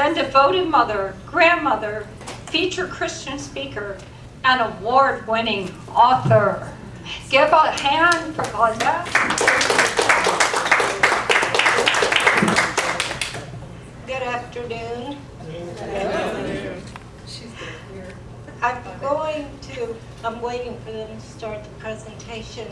and devoted mother, grandmother, featured Christian speaker, and award-winning author. Give a hand for Claudette. Good afternoon. I'm waiting for them to start the presentation.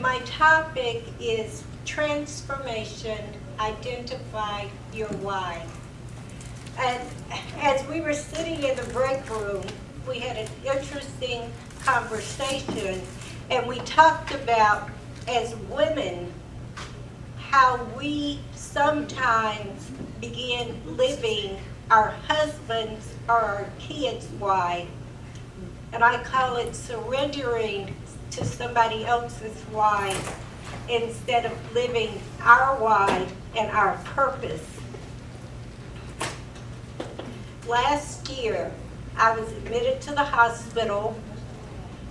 My topic is transformation, identify your why. And as we were sitting in the break room, we had an interesting conversation, and we talked about, as women, how we sometimes begin living our husband's or our kids' why. And I call it surrendering to somebody else's why instead of living our why and our purpose. Last year, I was admitted to the hospital.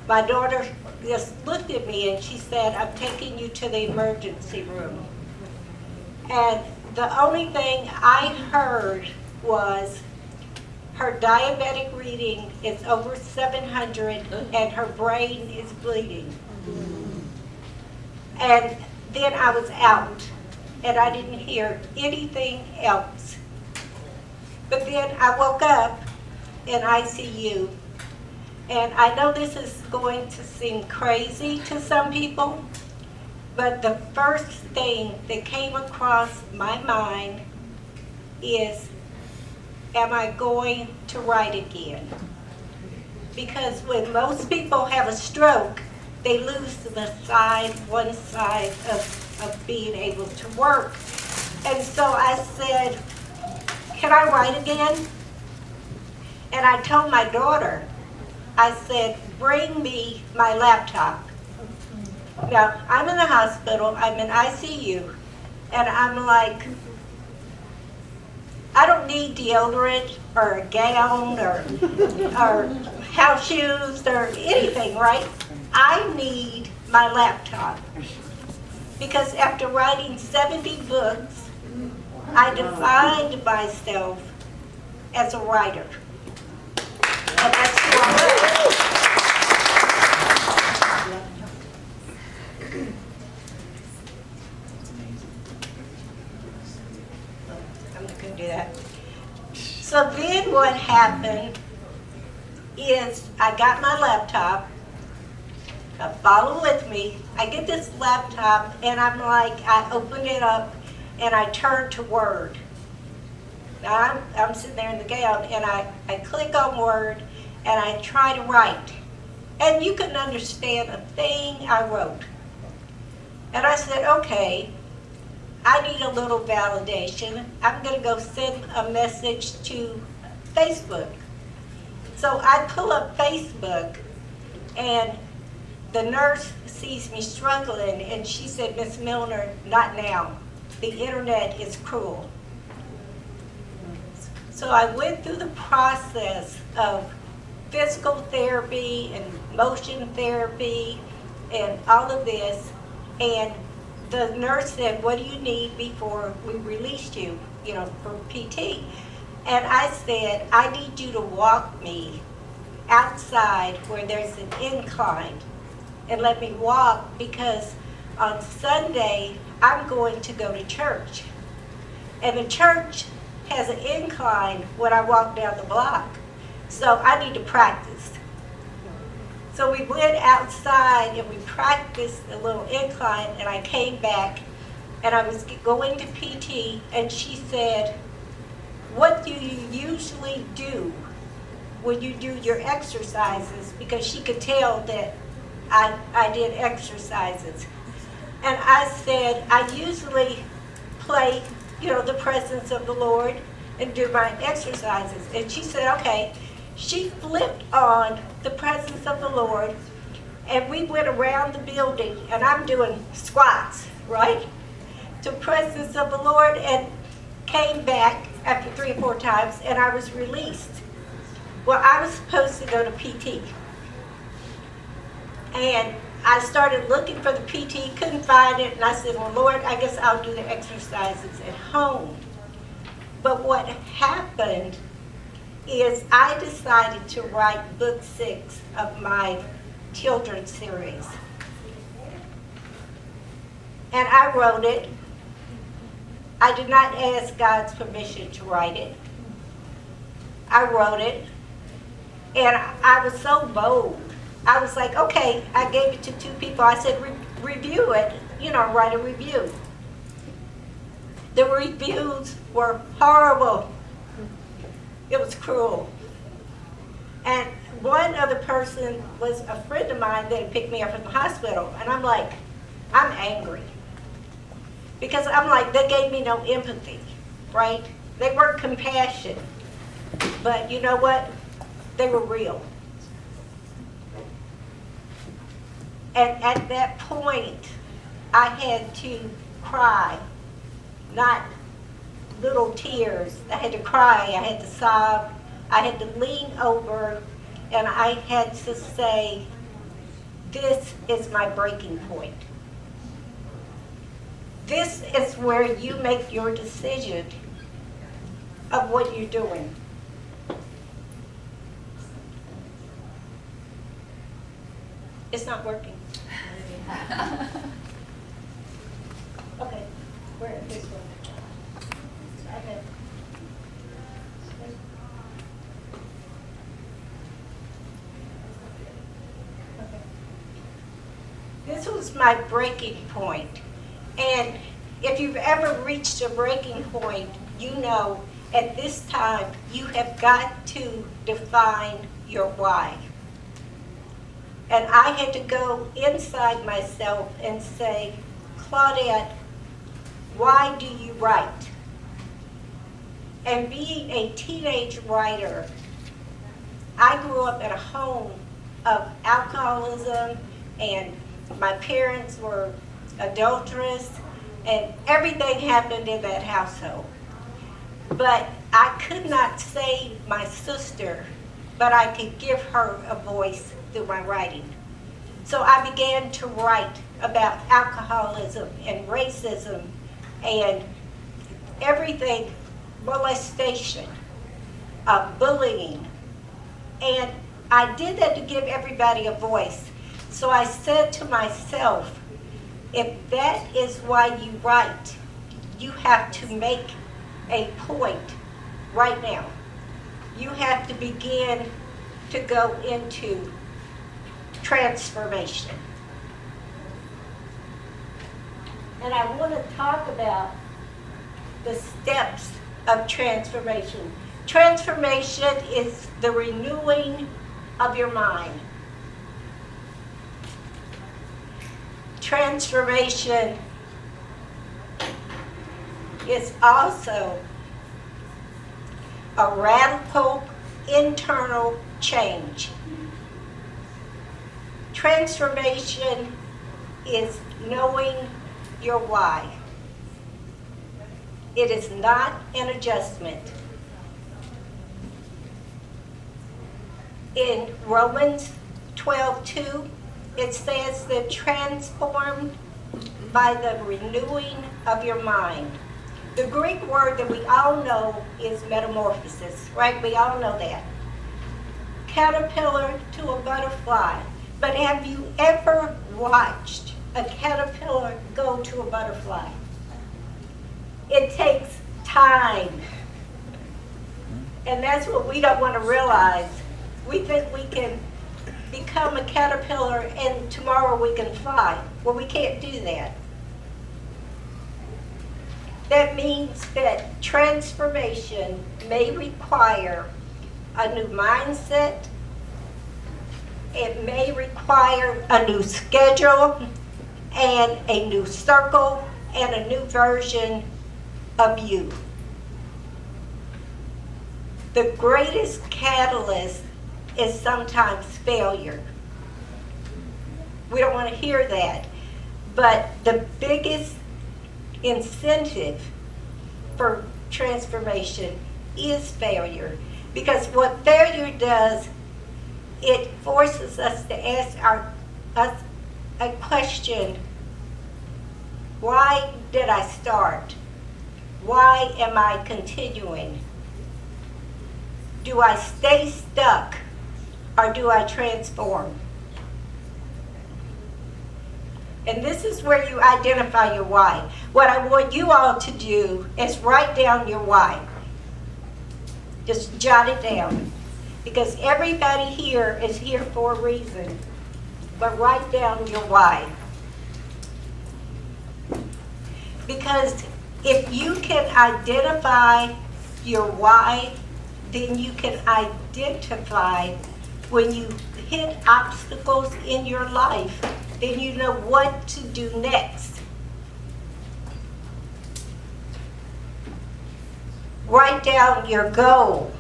My daughter just looked at me and she said, "I'm taking you to the emergency room." And the only thing I heard was her diabetic reading is over 700 and her brain is bleeding. And then I was out and I didn't hear anything else. But then I woke up in ICU, and I know this is going to seem crazy to some people, but the first thing that came across my mind is, am I going to write again? Because when most people have a stroke, they lose one side of being able to work. And so I said, can I write again? And I told my daughter, I said, bring me my laptop. Now, I'm in the hospital, I'm in ICU, and I'm like, I don't need deodorant or a gown or house shoes or anything, right? I need my laptop. Because after writing 70 books, I defined myself as a writer. And that's who I am. I'm not going to do that. So then what happened is I got my laptop. Now follow with me. I get this laptop and I'm like, I opened it up and I turned to Word. Now I'm sitting there in the gown and I click on Word and I try to write. And you couldn't understand a thing I wrote. And I said, okay, I need a little validation. I'm going to go send a message to Facebook. So I pull up Facebook, and the nurse sees me struggling, and she said, Miss Milner, not now. The internet is cruel. So I went through the process of physical therapy and motion therapy and all of this, and the nurse said, what do you need before we released you, for PT? And I said, I need you to walk me outside where there's an incline and let me walk, because on Sunday I'm going to go to church. And the church has an incline when I walk down the block. So I need to practice. So we went outside and we practiced a little incline, and I came back and I was going to PT, and she said, what do you usually do when you do your exercises? Because she could tell that I did exercises. And I said, I usually play, the presence of the Lord and do my exercises. And she said, okay. She flipped on the presence of the Lord, and we went around the building, and I'm doing squats, right? To presence of the Lord, and came back after 3 or 4 times, and I was released. Well, I was supposed to go to PT. And I started looking for the PT, couldn't find it, and I said, well, Lord, I guess I'll do the exercises at home. But what happened is I decided to write book 6 of my children's series. And I wrote it. I did not ask God's permission to write it. I wrote it, and I was so bold. I was like, okay, I gave it to 2 people. I said, review it, write a review. The reviews were horrible. It was cruel. And one other person was a friend of mine that had picked me up from the hospital, and I'm like, I'm angry. Because I'm like, they gave me no empathy, right? They weren't compassion. But you know what? They were real. And at that point, I had to cry, not little tears. I had to cry, I had to sob, I had to lean over, and I had to say, this is my breaking point. This is where you make your decision of what you're doing. It's not working. Okay, where is this one? Okay. Okay. This was my breaking point. And if you've ever reached a breaking point, you know at this time you have got to define your why. And I had to go inside myself and say, Claudette, why do you write? And being a teenage writer, I grew up in a home of alcoholism, and my parents were adulterous, and everything happened in that household. But I could not save my sister, but I could give her a voice through my writing. So I began to write about alcoholism and racism and everything, molestation, bullying. And I did that to give everybody a voice. So I said to myself, if that is why you write, you have to make a point right now. You have to begin to go into transformation. And I want to talk about the steps of transformation. Transformation is the renewing of your mind. Transformation is also a radical internal change. Transformation is knowing your why. It is not an adjustment. In Romans 12:2, it says that transformed by the renewing of your mind. The Greek word that we all know is metamorphosis, right? We all know that. Caterpillar to a butterfly. But have you ever watched a caterpillar go to a butterfly? It takes time. And that's what we don't want to realize. We think we can become a caterpillar and tomorrow we can fly. Well, we can't do that. That means that transformation may require a new mindset. It may require a new schedule and a new circle and a new version of you. The greatest catalyst is sometimes failure. We don't want to hear that. But the biggest incentive for transformation is failure. Because what failure does, it forces us to ask I question, why did I start? Why am I continuing? Do I stay stuck or do I transform? And this is where you identify your why. What I want you all to do is write down your why. Just jot it down. Because everybody here is here for a reason. But write down your why. Because if you can identify your why, then you can identify when you hit obstacles in your life, then you know what to do next. Write down your goal.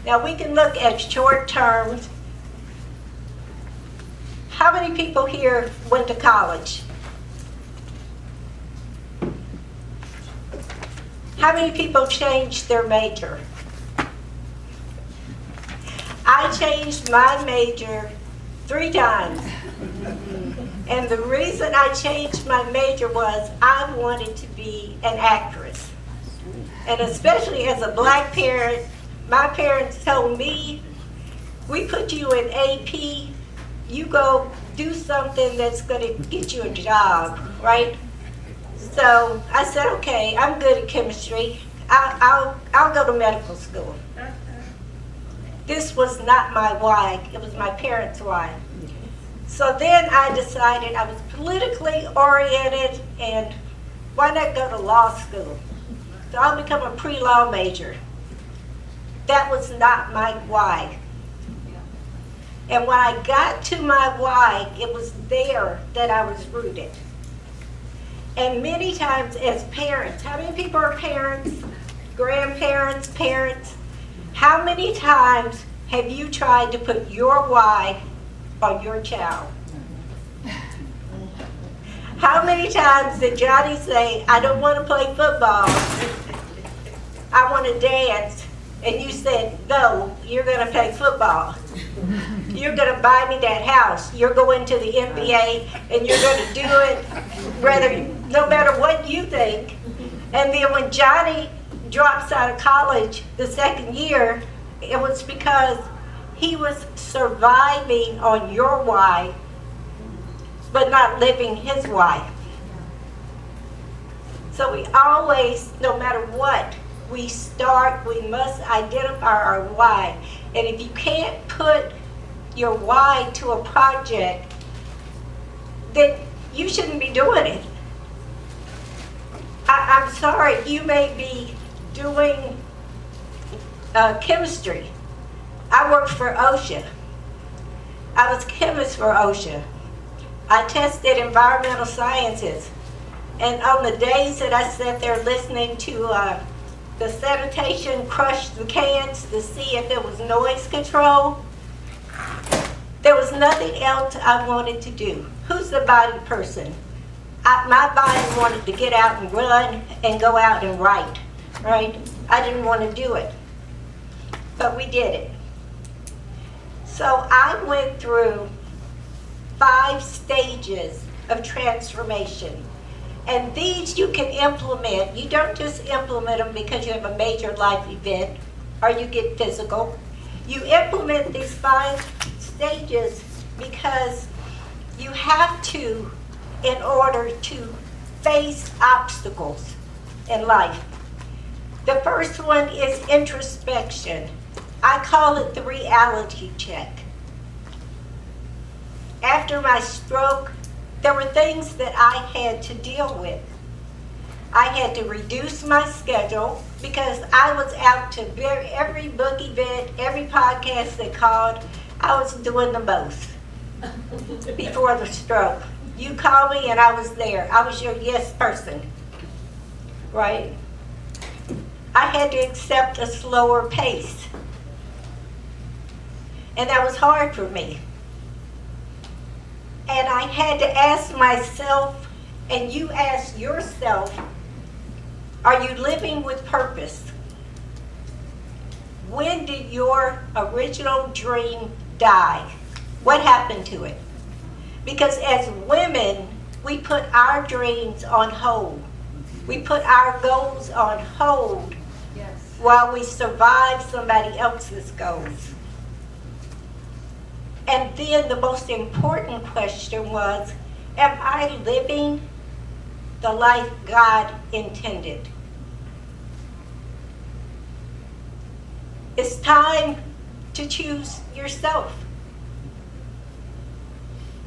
Now we can look at short terms. How many people here went to college? How many people changed their major? I changed my major 3 times. And the reason I changed my major was I wanted to be an actress. And especially as a black parent, my parents told me, we put you in AP, you go do something that's going to get you a job, right? So I said, okay, I'm good at chemistry. I'll go to medical school. This was not my why. It was my parents' why. So then I decided I was politically oriented, and why not go to law school? So I'll become a pre-law major. That was not my why. And when I got to my why, it was there that I was rooted. And many times as parents, how many people are parents, grandparents, parents? How many times have you tried to put your why on your child? How many times did Johnny say, I don't want to play football, I want to dance, and you said, no, you're going to play football. You're going to buy me that house. You're going to the NBA, and you're going to do it no matter what you think. And then when Johnny drops out of college the second year, it was because he was surviving on your why, but not living his why. So we always, no matter what we start, we must identify our why. And if you can't put your why to a project, then you shouldn't be doing it. I'm sorry, you may be doing chemistry. I worked for OSHA. I was chemist for OSHA. I tested environmental sciences. And on the days that I sat there listening to the sanitation crush the cans to see if there was noise control, there was nothing else I wanted to do. Who's the body person? My body wanted to get out and run and go out and write, right? I didn't want to do it, but we did it. So I went through 5 stages of transformation. And these you can implement. You don't just implement them because you have a major life event or you get physical. You implement these 5 stages because you have to in order to face obstacles in life. The first one is introspection. I call it the reality check. After my stroke, there were things that I had to deal with. I had to reduce my schedule because I was out to every book event, every podcast that called. I was doing the most before the stroke. You called me and I was there. I was your yes person, right? I had to accept a slower pace. And that was hard for me. And I had to ask myself, and you ask yourself, are you living with purpose? When did your original dream die. What happened to it? Because as women, we put our dreams on hold. We put our goals on hold while we survive somebody else's goals. And then the most important question was, am I living the life God intended? It's time to choose yourself.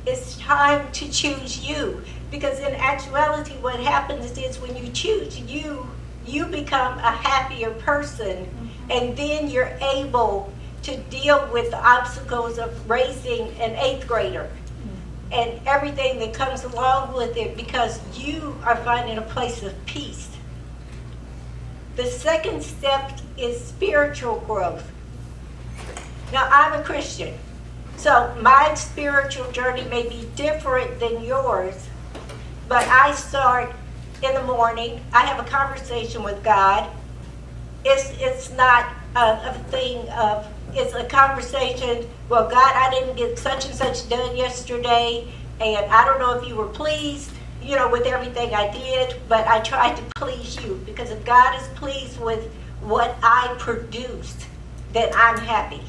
It's time to choose you. Because in actuality, what happens is when you choose you, you become a happier person, and then you're able to deal with the obstacles of raising an 8th grader and everything that comes along with it, because you are finding a place of peace. The second step is spiritual growth. Now, I'm a Christian, so my spiritual journey may be different than yours, but I start in the morning. I have a conversation with God. It's not a thing of, it's a conversation, well, God, I didn't get such and such done yesterday, and I don't know if you were pleased, with everything I did, but I tried to please you, because if God is pleased with what I produced, then I'm happy.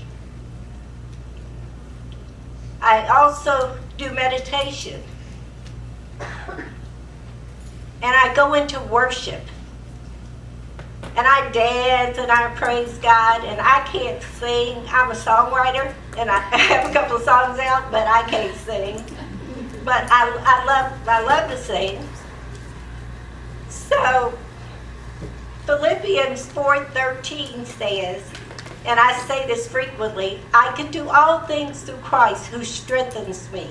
I also do meditation. And I go into worship. And I dance and I praise God, and I can't sing. I'm a songwriter, and I have a couple of songs out, but I can't sing. But I love to sing. So Philippians 4:13 says, and I say this frequently, I can do all things through Christ who strengthens me.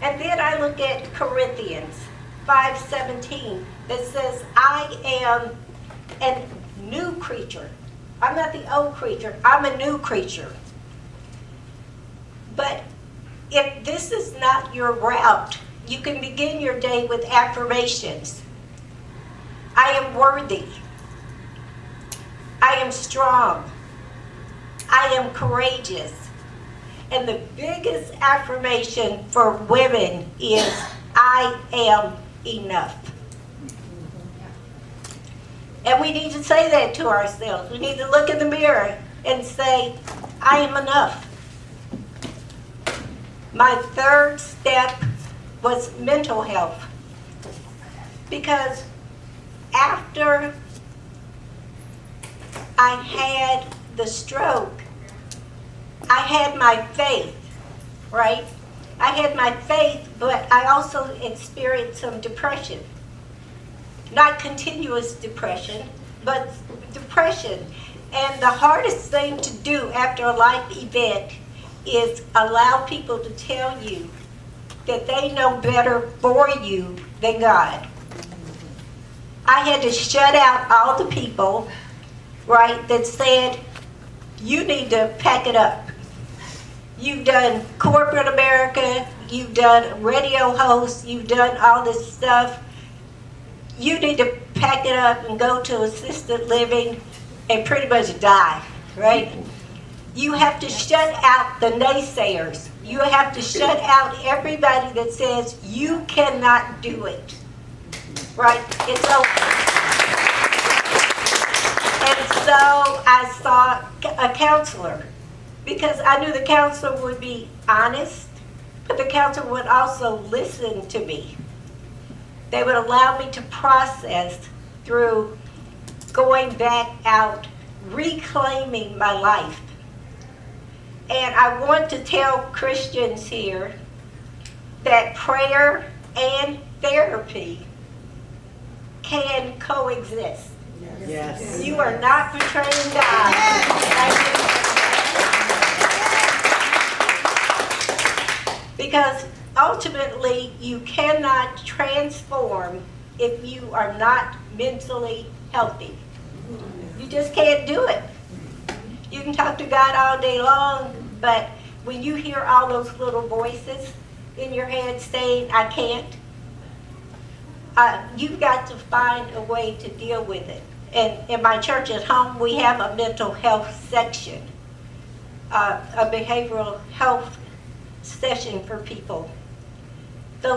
And then I look at Corinthians 5:17 that says, I am a new creature. I'm not the old creature. I'm a new creature. But if this is not your route, you can begin your day with affirmations. I am worthy. I am strong. I am courageous. And the biggest affirmation for women is, I am enough. And we need to say that to ourselves. We need to look in the mirror and say, I am enough. My third step was mental health. Because after I had the stroke, I had my faith, right? I had my faith, but I also experienced some depression. Not continuous depression, but depression. And the hardest thing to do after a life event is allow people to tell you that they know better for you than God. I had to shut out all the people, right, that said, you need to pack it up. You've done corporate America, you've done radio hosts, you've done all this stuff. You need to pack it up and go to assisted living and pretty much die, right? You have to shut out the naysayers. You have to shut out everybody that says you cannot do it, right? It's over. And so I saw a counselor, because I knew the counselor would be honest, but the counselor would also listen to me. They would allow me to process through going back out, reclaiming my life. And I want to tell Christians here that prayer and therapy can coexist. Yes. You are not betraying God. Because ultimately, you cannot transform if you are not mentally healthy. You just can't do it. You can talk to God all day long, but when you hear all those little voices in your head saying, I can't, you've got to find a way to deal with it. And in my church at home, we have a mental health section. a behavioral health session for people. The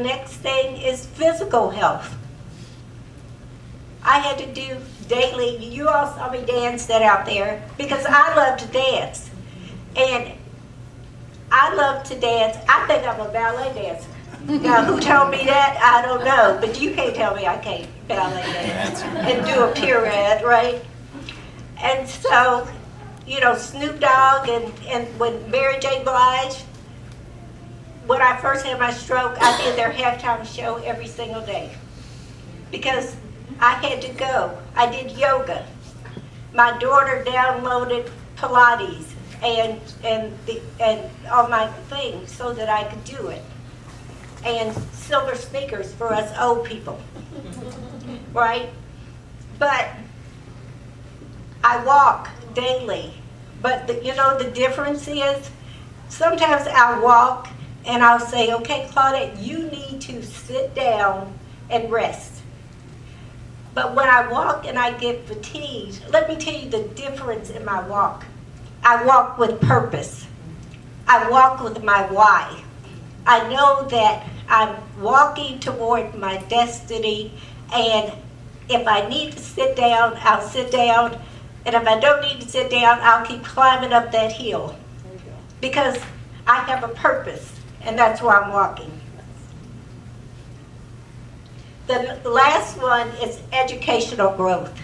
next thing is physical health. I had to do daily, you all saw me dance that out there, because I love to dance. And I love to dance. I think I'm a ballet dancer. Now, who told me that? I don't know, but you can't tell me I can't ballet dance and do a pirouette, right? And so, you know, Snoop Dogg and when Mary J. Blige, when I first had my stroke, I did their halftime show every single day because I had to go. I did yoga. My daughter downloaded Pilates and on my thing so that I could do it. And silver sneakers for us old people, right? But I walk daily. But you know the difference is sometimes I walk and I'll say, okay, Claudette, you need to sit down and rest. But when I walk and I get fatigued, let me tell you the difference in my walk. I walk with purpose. I walk with my why. I know that I'm walking toward my destiny, and if I need to sit down, I'll sit down. And if I don't need to sit down, I'll keep climbing up that hill. Because I have a purpose, and that's why I'm walking. The last one is educational growth.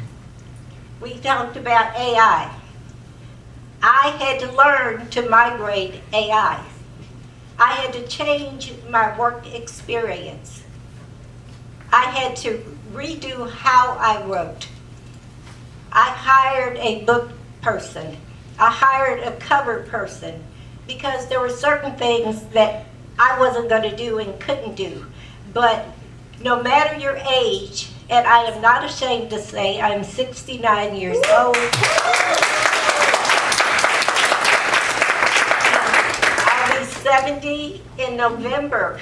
We talked about AI. I had to learn to migrate AI. I had to change my work experience. I had to redo how I wrote. I hired a book person. I hired a cover person because there were certain things that I wasn't going to do and couldn't do. But no matter your age, and I am not ashamed to say I'm 69 years old. I'll be 70 in November.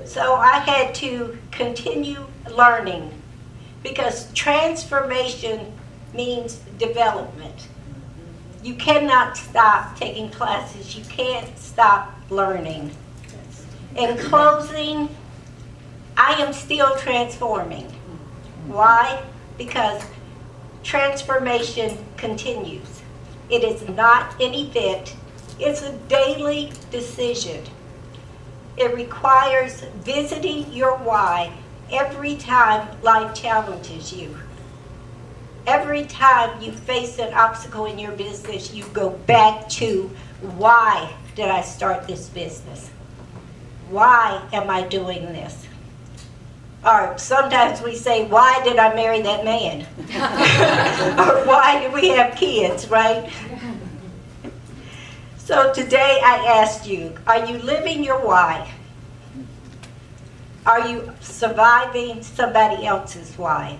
So I had to continue learning because transformation means development. You cannot stop taking classes. You can't stop learning. In closing, I am still transforming. Why? Because transformation continues. It is not an event. It's a daily decision. It requires visiting your why every time life challenges you. Every time you face an obstacle in your business, you go back to, why did I start this business? Why am I doing this? Or sometimes we say, why did I marry that man? Or why do we have kids, right? So today I asked you, are you living your why? Are you surviving somebody else's why?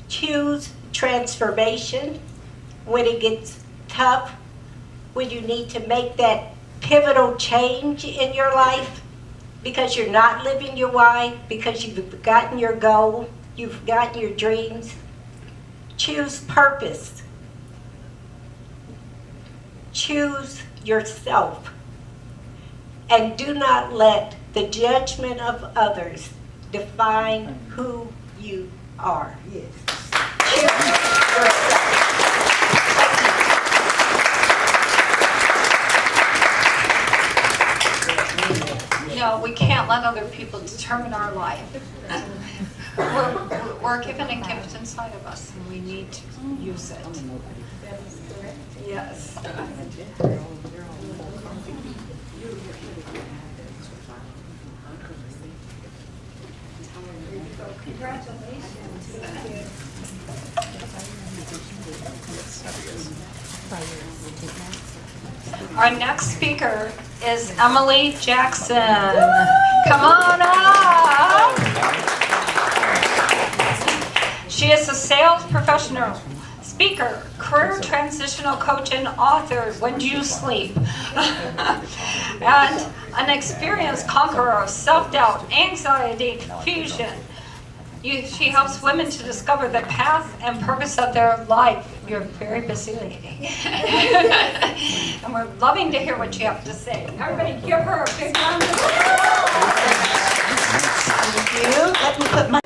Choose transformation when it gets tough, when you need to make that pivotal change in your life because you're not living your why, because you've forgotten your goal, you've forgotten your dreams. Choose purpose. Choose yourself. And do not let the judgment of others define who you are. Yes. Choose yourself. No, we can't let other people determine our life. We're given a gift inside of us, and we need to use it. Yes. Our next speaker is Emily Jackson. Come on up. She is a sales professional, speaker, career transitional coach, and author, When Do You Sleep? And an experienced conqueror of self-doubt, anxiety, confusion, She helps women to discover the path and purpose of their life. You're a very busy lady. And we're loving to hear what you have to say. Everybody give her a big round of applause. Thank you. Let me put my